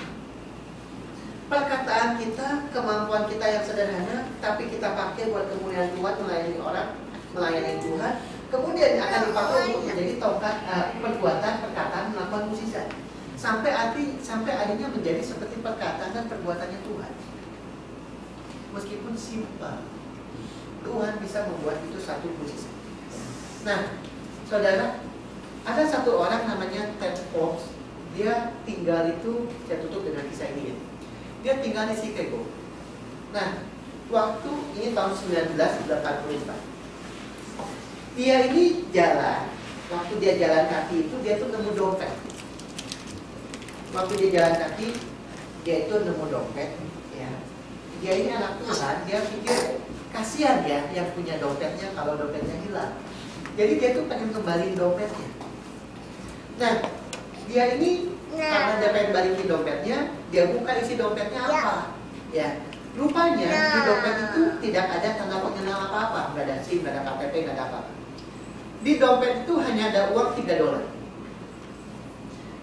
Perkataan kita, kemampuan kita yang sederhana, tapi kita pakai buat kemuliaan Tuhan, melayani orang, melayani Tuhan, kemudian akan dipakai untuk menjadi tongkat perbuatan, perkataan, melakukan mukjizat. Sampai akhirnya menjadi seperti perkataan dan perbuatannya Tuhan. Meskipun simpel, Tuhan bisa membuat itu satu mukjizat. Nah, saudara, ada satu orang namanya Ted Forbes. Dia tinggal itu, saya tutup dengan kisah ini ya. Dia tinggal di Chicago. Nah, waktu ini tahun 1984. Dia ini jalan, waktu dia jalan kaki itu dia tuh nemu dompet. Waktu dia jalan kaki, dia itu nemu dompet. Ya. Dia ini anak Tuhan, dia pikir kasihan ya yang punya dompetnya kalau dompetnya hilang. Jadi dia tuh pengen kembaliin dompetnya. Nah, dia ini karena dia pengen balikin dompetnya, dia buka isi dompetnya apa? Ya, rupanya di dompet itu tidak ada tanda pengenal apa-apa, nggak ada SIM, nggak ada KTP, nggak ada apa-apa. Di dompet itu hanya ada uang $3.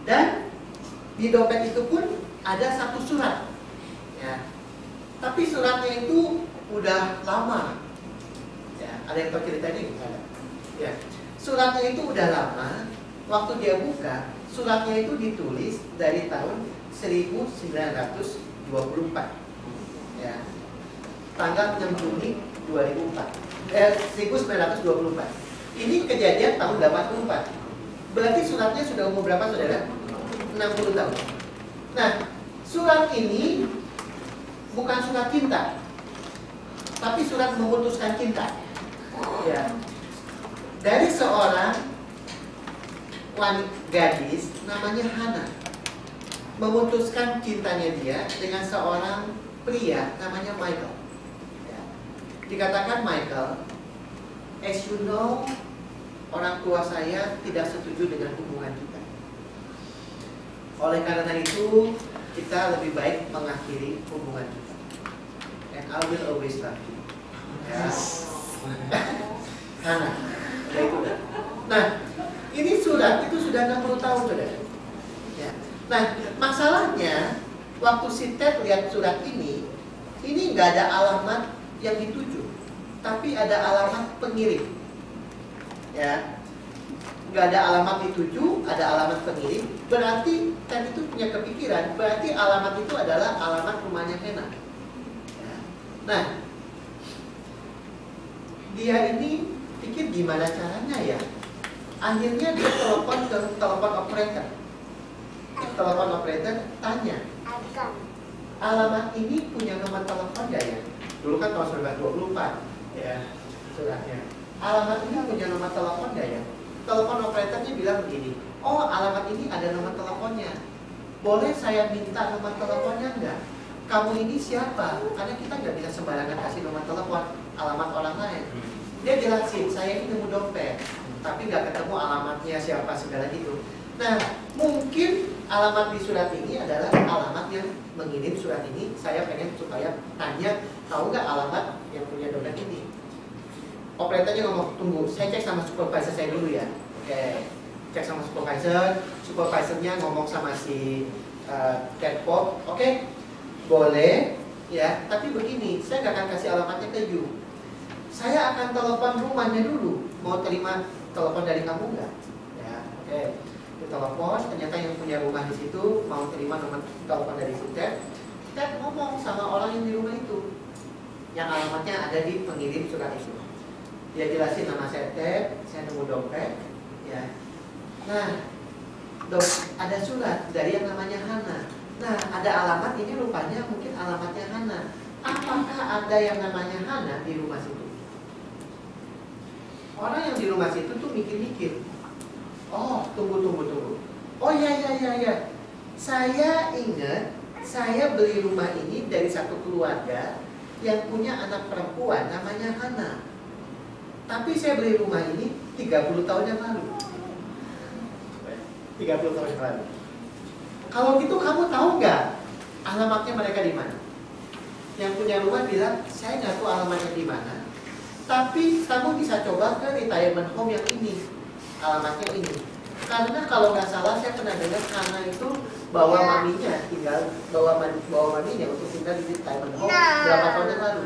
Dan di dompet itu pun ada satu surat. Ya, tapi suratnya itu udah lama. Ya, ada yang tahu ceritanya gimana? Ya, suratnya itu udah lama. Waktu dia buka, suratnya itu ditulis dari tahun 1924. Ya. Tanggal 6 Juni 1924. Ini kejadian tahun 84. Berarti suratnya sudah umur berapa saudara? 60 tahun. Nah, Surat ini bukan surat cinta, tapi surat memutuskan cinta. Ya. Dari seorang gadis namanya Hana, memutuskan cintanya dia dengan seorang pria namanya Michael. Ya. Dikatakan Michael, as you know, orang tua saya tidak setuju dengan hubungan kita. Oleh karena itu, kita lebih baik mengakhiri hubungan kita. And I will always love you. Ya. Hana. Ya itu dah. Nah, ini surat itu sudah 60 tahun sudah. Ya. Nah, masalahnya waktu si Ted lihat surat ini nggak ada alamat yang dituju, tapi ada alamat pengirim. Ya, nggak ada alamat dituju, ada alamat pengirim. Berarti Ted itu punya kepikiran, berarti alamat itu adalah alamat rumahnya Hana. Ya. Nah, dia ini pikir gimana caranya ya. Akhirnya dia telepon ke telepon operator. Telepon operator tanya, alamat ini punya nomor telepon gak ya? Dulu kan tahun 1924 ya suratnya. Alamat ini punya nomor telepon gak ya? Telepon operatornya bilang begini, oh alamat ini ada nomor teleponnya. Boleh saya minta nomor teleponnya enggak? Kamu ini siapa? Karena kita nggak bisa sembarangan kasih nomor telepon alamat orang lain. Dia jelasin, saya ini nemu dompet, tapi nggak ketemu alamatnya siapa segala gitu. Nah, mungkin alamat di surat ini adalah alamat yang mengirim surat ini. Saya pengen supaya tanya, tahu nggak alamat yang punya dompet ini? Operatornya ngomong, tunggu, saya cek sama supervisor saya dulu ya. Oke, cek sama supervisor. Supervisornya ngomong sama si Ted Pop, oke, boleh ya, tapi begini, saya nggak akan kasih alamatnya ke you. Saya akan telepon rumahnya dulu. Mau terima telepon dari kamu nggak? Ya, oke. Ditelepon, ternyata yang punya rumah di situ mau terima nomor telepon dari si Ted. Ted ngomong sama orang yang di rumah itu, yang alamatnya ada di pengirim surat itu. Dia jelasin, nama saya Ted, saya nemu dompet. Ya. Nah, ada surat dari yang namanya Hana. Nah, ada alamat ini rupanya mungkin alamatnya Hana. Apakah ada yang namanya Hana di rumah situ? Orang yang di rumah situ tuh mikir-mikir. Oh, tunggu. Oh ya. Saya ingat, saya beli rumah ini dari satu keluarga yang punya anak perempuan namanya Hana. Tapi saya beli rumah ini 30 tahun yang lalu. 30 tahun yang lalu. Kalau gitu kamu tahu nggak alamatnya mereka di mana? Yang punya rumah bilang, saya nggak tahu alamatnya di mana. Tapi kamu bisa coba ke retirement home yang ini, alamatnya ini. Karena kalau nggak salah saya pernah dengar Hana itu bawa maminya bawa maminya untuk tinggal di retirement home berapa tahun yang lalu.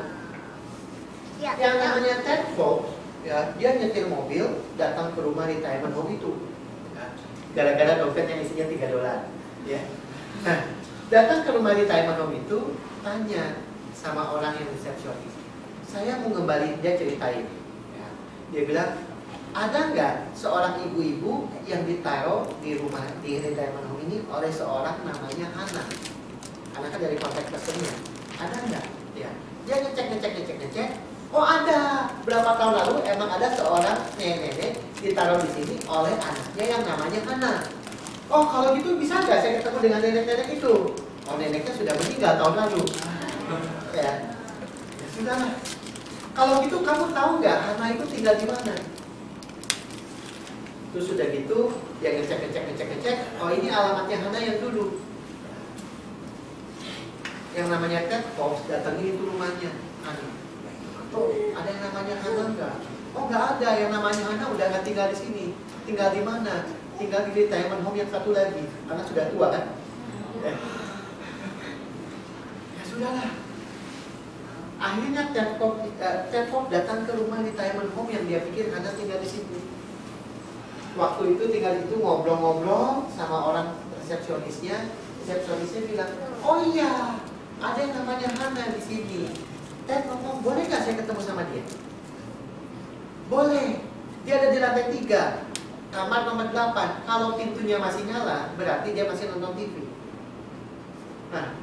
Yang namanya Ted Fox, ya, dia nyetir mobil datang ke rumah retirement home itu. Gara-gara dompetnya isinya $3. Ya. Nah, datang ke rumah retirement home itu, tanya sama orang yang resepsionis, saya mau ngembaliin, dia ceritain. Ya. Dia bilang, ada nggak seorang ibu-ibu yang ditaruh di rumah di retirement home ini oleh seorang namanya Hana? Karena kan dari konteks pesennya, ada nggak? Ya. Dia ngecek. Oh ada. Berapa tahun lalu emang ada seorang nenek ditaruh di sini oleh anaknya yang namanya Hana. Oh kalau gitu bisa nggak saya ketemu dengan nenek-nenek itu? Oh neneknya sudah meninggal tahun lalu. Ya sudahlah. Kalau gitu kamu tahu nggak Hana itu tinggal di mana? Terus sudah gitu dia ngecek. Oh ini alamatnya Hana yang dulu. Yang namanya Ted Fox datangin itu rumahnya Hana. Oh ada yang namanya Hana nggak? Oh nggak ada, yang namanya Hana udah nggak tinggal di sini. Tinggal di mana? Tinggal di retirement home yang satu lagi, karena sudah tua kan? Ya sudahlah. Akhirnya Ted Fox datang ke rumah retirement home yang dia pikir Hana tinggal di situ. Waktu itu tinggal di situ ngobrol-ngobrol sama orang resepsionisnya. Resepsionisnya bilang, oh iya, ada yang namanya Hana di sini. Ted ngomong, boleh nggak saya ketemu sama dia? Boleh. Dia ada di lantai 3. Kamar nomor 8. Kalau pintunya masih nyala, berarti dia masih nonton TV. Nah,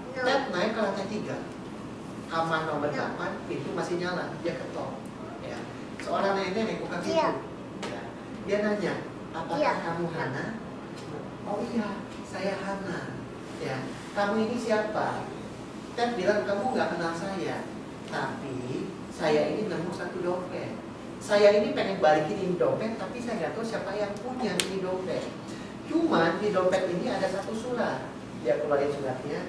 3. Kamar nomor 8, pintu masih nyala, dia ketok. Ya. Seorang nenek buka pintu. Ya. Dia nanya, apakah kamu Hana? Oh iya, saya Hana. Ya. Kamu ini siapa? Ted bilang, kamu nggak kenal saya. Tapi saya ini nemu satu dompet. Saya ini pengen balikin ini dompet, tapi saya nggak tahu siapa yang punya ini dompet. Cuman di dompet ini ada satu surat. Dia keluarin suratnya.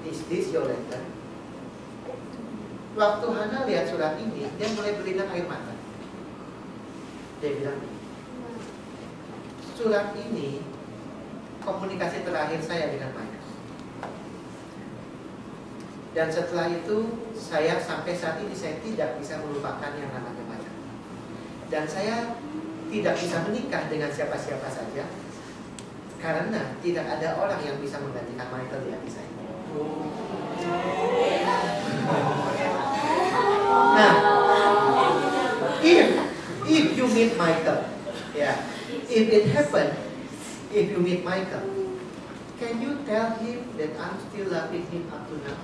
Is this your letter? Waktu Hana lihat surat ini, dia mulai berlinang air mata. Dia bilang, surat ini komunikasi terakhir saya dengan Maya. Dan setelah itu, saya sampai saat ini saya tidak bisa melupakan yang namanya Maya. Dan saya tidak bisa menikah dengan siapa-siapa saja, karena tidak ada orang yang bisa menggantikan Michael di hati saya. Nah, if you meet Michael, yeah, if it happen, if you meet Michael, can you tell him that I'm still loving him up to now?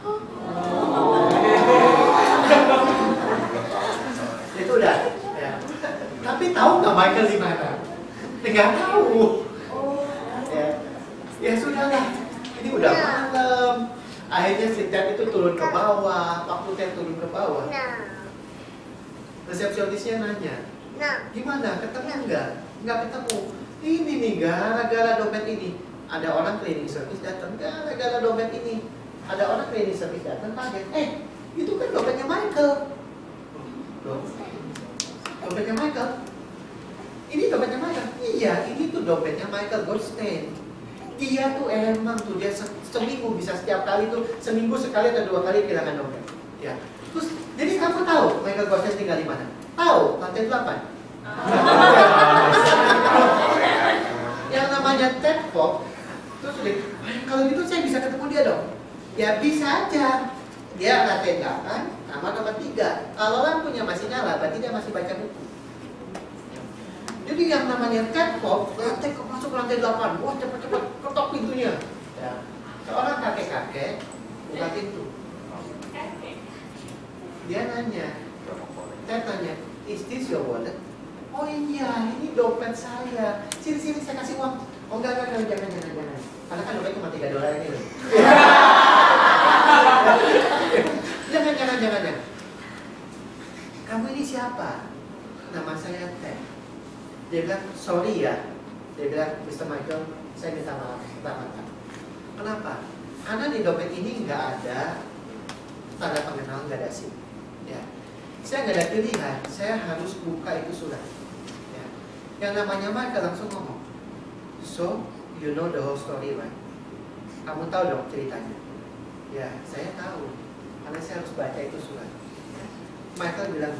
Itu udah. Ya. Tapi tahu nggak Michael di mana? Nggak tahu. Ya sudahlah. Ini udah malam. Akhirnya si Ted itu turun ke bawah. Waktu Ted turun ke bawah, resepsionisnya nanya, gimana? Ketemu nggak? Nggak ketemu. Ini nih gara-gara dompet ini. Ada orang cleaning service datang, gara-gara dompet ini. Ada orang cleaning service datang, kaget. Itu kan dompetnya Michael. Loh, dompetnya Michael? Ini dompetnya Michael? Iya, ini tuh dompetnya Michael Goldstein. Dia tuh emang tuh, dia seminggu bisa setiap kali tuh, seminggu sekali atau 2 kali kehilangan dompet. Ya. Terus, jadi kamu tahu Michael Goldstein tinggal di mana? Tahu, lantai 8. Yang namanya Ted Fox. Terus kalau gitu saya bisa ketemu dia dong? Ya bisa aja. Dia lantai 8, kamar nomor 3. Kalau lampunya masih nyala, berarti dia masih baca buku. Jadi yang namanya Ted Fox, masuk lantai 8. Wah, cepat-cepat ketok pintunya. Ya. Seorang kakek-kakek buka pintu. Dia nanya, Ted tanya, is this your wallet? Oh iya, ini dompet saya. Sini saya kasih uang. Oh enggak, jangan. Karena kan dompet cuma $3 ini loh. Jangan. Kamu ini siapa? Nama saya Ted. Dia bilang, sorry ya. Dia bilang, Mr. Michael, saya minta maaf. Kenapa? Karena di dompet ini nggak ada tanda pengenal, nggak ada SIM. Ya. Saya nggak ada pilihan. Saya harus buka itu surat. Ya. Yang namanya Michael langsung ngomong, so, you know the whole story, right? Kamu tahu dong ceritanya? Ya, saya tahu. Karena saya harus baca itu surat. Ya. Michael bilang,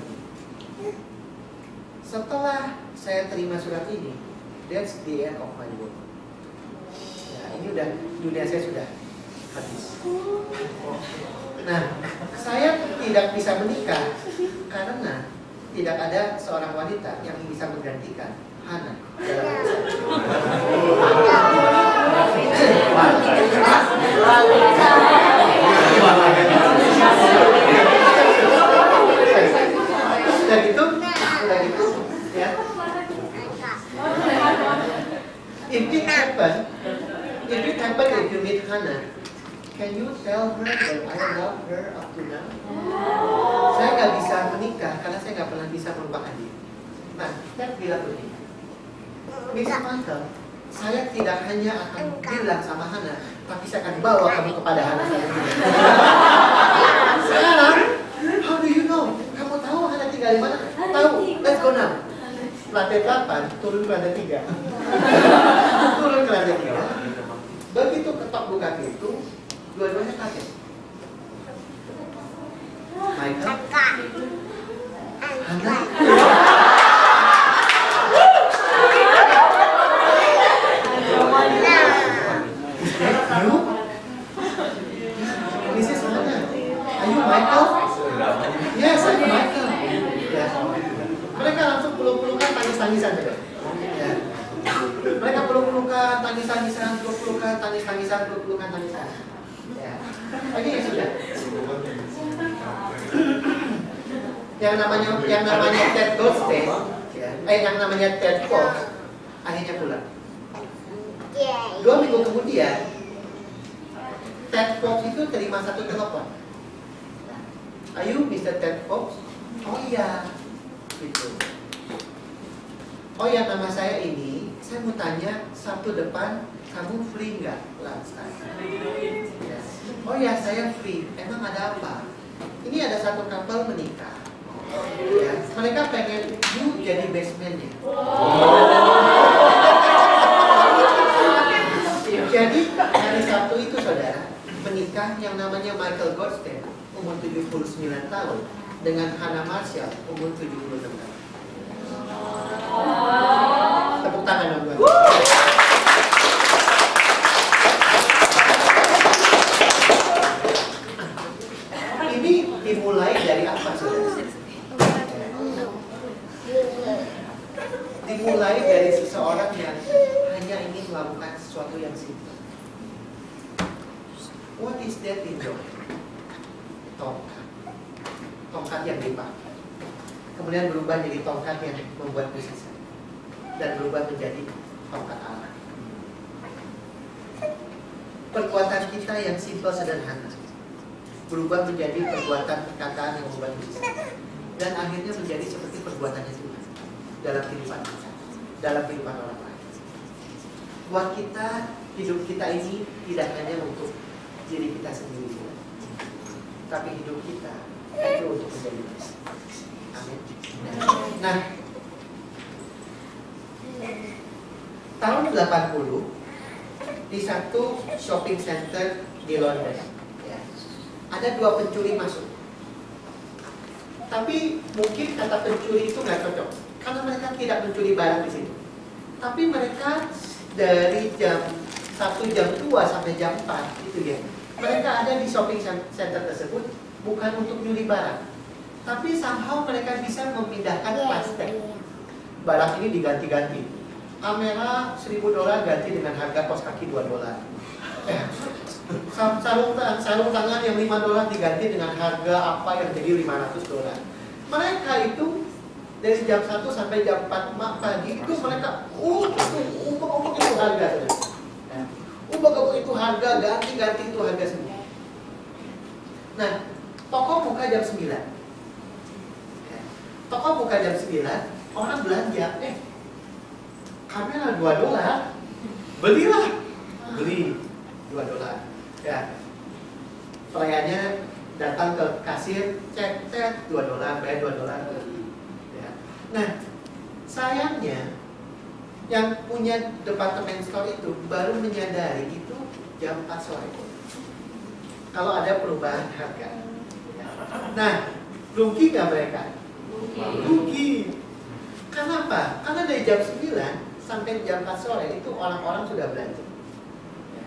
setelah saya terima surat ini, that's the end of my world. Ya, ini udah, dunia saya sudah habis. Nah, saya tidak bisa menikah karena tidak ada seorang wanita yang bisa menggantikan Hana dalam hidup Udah gitu, ya. If it happen, if you meet Hana, can you tell her that I love her up to now? Saya nggak bisa menikah karena saya nggak pernah bisa melupakan dia. Nah, saya bilang begini, Miss Michael, saya tidak hanya akan bilang sama Hana, tapi saya akan bawa kamu kepada Hana saya. Sekarang, how do you know? Kamu tahu Hana tinggal di mana? Tahu, let's go now. Lantai 8, turun ke lantai 3. Turun ke lantai 3. Begitu ketok buka pintu, dua-duanya kaget. Michael, Hana. You? This is Hana. Are you Michael? Yes, I'm Michael. Ya. Mereka langsung peluk-pelukan, tangis-tangisan saja. Ya. Mereka peluk-pelukan, tangis-tangisan, peluk-pelukan, tangis-tangisan, peluk-pelukan, tangis-tangisan. Ya. Oke, ya sudah. Yang namanya Ted Goldstein, ya, yang namanya Ted Fox akhirnya pulang. 2 minggu kemudian Ted Fox itu terima satu telepon. Ayo Mr. Ted Fox. Oh iya, gitu. Oh ya, nama saya ini, saya mau tanya Sabtu depan kamu free nggak lunch time? Ya. Oh ya, saya free. Emang ada apa? Ini ada satu couple menikah. Ya, mereka pengen you jadi basementnya. Jadi hari Sabtu itu saudara menikah yang namanya Michael Goldstein umur 79 tahun dengan Hannah Marshall umur 76 tahun. Tepuk tangan dong buat. Ini dimulai dari apa saudara? Dimulai dari seseorang yang hanya ingin melakukan sesuatu yang simpel. What is that in your hand? Tongkat. Tongkat yang dipakai. Kemudian berubah jadi tongkat yang membuat musisi. Dan berubah menjadi tongkat Allah. Perbuatan kita yang simpel sederhana berubah menjadi perbuatan perkataan yang membuat musisi. Dan akhirnya menjadi seperti perbuatannya Tuhan dalam kehidupan kita, dalam kehidupan orang lain. Buat kita, hidup kita ini tidak hanya untuk diri kita sendiri, tapi hidup kita itu untuk menjadi Kristus. Amin. Nah, tahun 80 di satu shopping center di London, ya, ada 2 pencuri masuk. Tapi mungkin kata pencuri itu nggak cocok, karena mereka tidak mencuri barang di situ. Tapi mereka dari jam 2 sampai jam 4 itu ya, mereka ada di shopping center tersebut bukan untuk nyuri barang, tapi somehow mereka bisa memindahkan plastik. Barang ini diganti-ganti. Kamera $1.000 ganti dengan harga kos kaki $2. Sarung tangan yang $5 diganti dengan harga apa yang jadi $500. Mereka itu dari jam 1 sampai jam 4 pagi itu mereka ubah-ubah itu harga. Ubah-ubah itu harga, ganti-ganti itu harga semua. Nah, toko buka jam 9. Toko buka jam 9, orang belanja, kamera $2, belilah, beli $2. Ya, pelayannya datang ke kasir, cek $2, bayar $2. Ya. Nah, sayangnya yang punya departemen store itu baru menyadari itu jam 4 sore. Kalau ada perubahan harga. Ya. Nah, rugi nggak mereka? Rugi. Kenapa? Karena dari jam 9 sampai jam 4 sore itu orang-orang sudah belanja. Ya.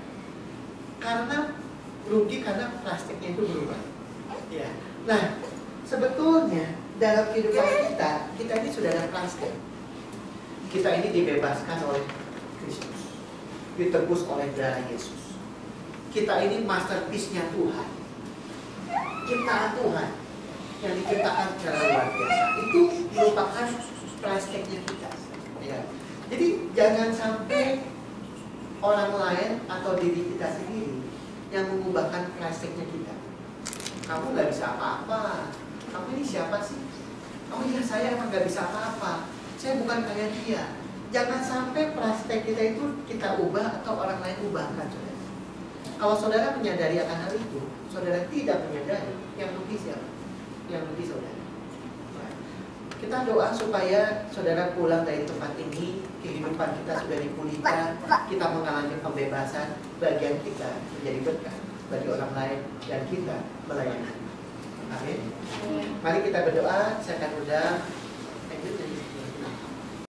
Karena rugi karena plastiknya itu berubah. Ya. Nah, sebetulnya dalam kehidupan kita ini sudah ada plastik. Kita ini dibebaskan oleh Kristus, ditebus oleh darah Yesus. Kita ini masterpiece-nya Tuhan. Ciptaan Tuhan yang diciptakan secara luar biasa. Itu merupakan plastiknya kita. Ya. Jadi jangan sampai orang lain atau diri kita sendiri yang mengubahkan plastiknya kita. Kamu nggak bisa apa-apa. Kamu ini siapa sih? Oh iya, saya emang nggak bisa apa-apa. Saya bukan kayak dia. Jangan sampai plastik kita itu kita ubah atau orang lain ubahkan, saudara. Kalau saudara menyadari akan hal itu, saudara tidak menyadari, yang rugi siapa? Yang rugi saudara. Kita doa supaya saudara pulang dari tempat ini, kehidupan kita sudah dipulihkan, kita mengalami pembebasan, bagian kita menjadi berkat bagi orang lain, dan kita melayani. Amin. Mari kita berdoa. Saya akan undang